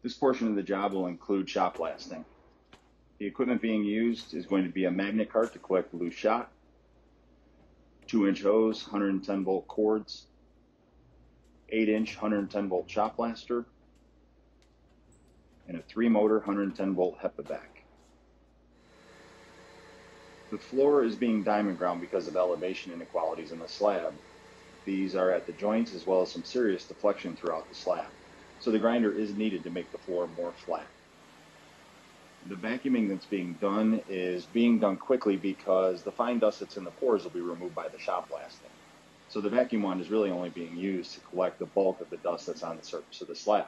This portion of the job will include shot blasting. The equipment being used is going to be a magnet cart to collect loose shot, 2-inch hose, 110 volt cords, 8-inch 110 volt shot blaster, and a 3-motor 110 volt HEPA back. The floor is being diamond ground because of elevation inequalities in the slab. These are at the joints as well as some serious deflection throughout the slab. So the grinder is needed to make the floor more flat. The vacuuming that's being done is being done quickly because the fine dust that's in the pores will be removed by the shot blasting. So the vacuum wand is really only being used to collect the bulk of the dust that's on the surface of the slab.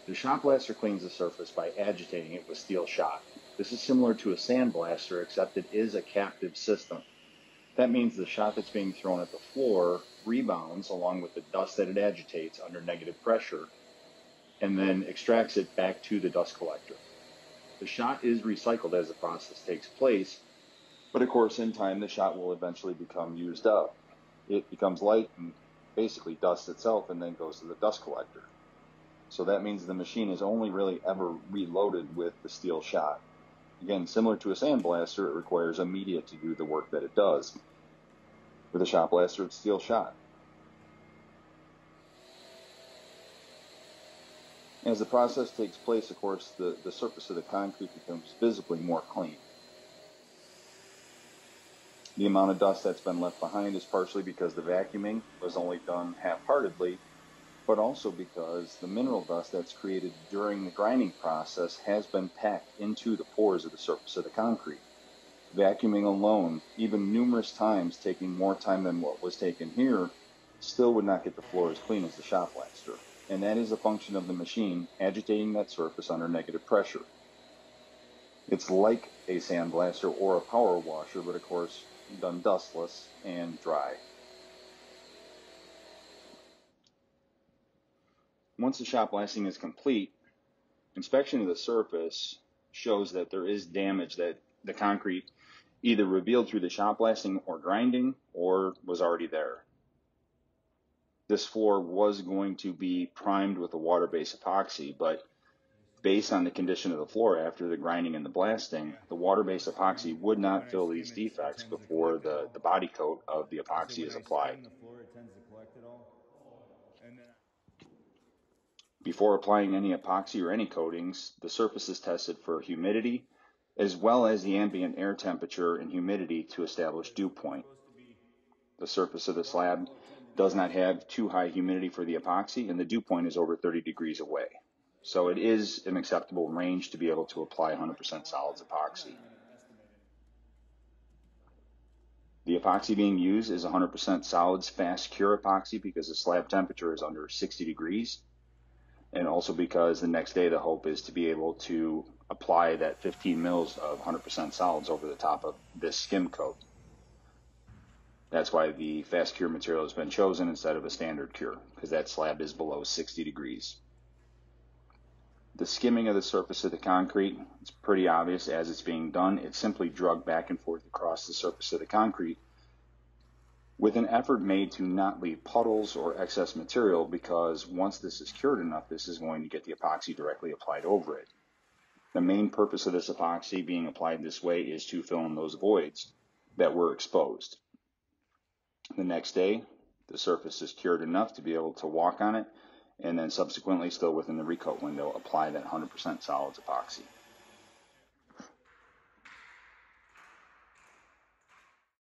The shot blaster cleans the surface by agitating it with steel shot. This is similar to a sandblaster, except it is a captive system. That means the shot that's being thrown at the floor rebounds along with the dust that it agitates under negative pressure and then extracts it back to the dust collector. The shot is recycled as the process takes place, but of course in time the shot will eventually become used up. It becomes light and basically dust itself and then goes to the dust collector. So that means the machine is only really ever reloaded with the steel shot. Again, similar to a sandblaster, it requires a media to do the work that it does. With a shot blaster, it's steel shot. As the process takes place, of course, the surface of the concrete becomes visibly more clean. The amount of dust that's been left behind is partially because the vacuuming was only done half-heartedly, but also because the mineral dust that's created during the grinding process has been packed into the pores of the surface of the concrete. Vacuuming alone, even numerous times taking more time than what was taken here, still would not get the floor as clean as the shot blaster. And that is a function of the machine agitating that surface under negative pressure. It's like a sandblaster or a power washer, but of course done dustless and dry. Once the shot blasting is complete, inspection of the surface shows that there is damage that the concrete either revealed through the shot blasting or grinding or was already there. This floor was going to be primed with a water-based epoxy, but based on the condition of the floor after the grinding and the blasting, the water-based epoxy would not fill these defects before the body coat of the epoxy is applied. Before applying any epoxy or any coatings, the surface is tested for humidity, as well as the ambient air temperature and humidity to establish dew point. The surface of the slab does not have too high humidity for the epoxy, and the dew point is over 30 degrees away. So it is an acceptable range to be able to apply 100% solids epoxy. The epoxy being used is 100% solids fast cure epoxy because the slab temperature is under 60 degrees. And also because the next day the hope is to be able to apply that 15 mils of 100% solids over the top of this skim coat. That's why the fast cure material has been chosen instead of a standard cure, because that slab is below 60 degrees. The skimming of the surface of the concrete is pretty obvious as it's being done. It's simply drugged back and forth across the surface of the concrete with an effort made to not leave puddles or excess material, because once this is cured enough, this is going to get the epoxy directly applied over it. The main purpose of this epoxy being applied this way is to fill in those voids that were exposed. The next day, the surface is cured enough to be able to walk on it, and then subsequently, still within the recoat window, apply that 100% solids epoxy.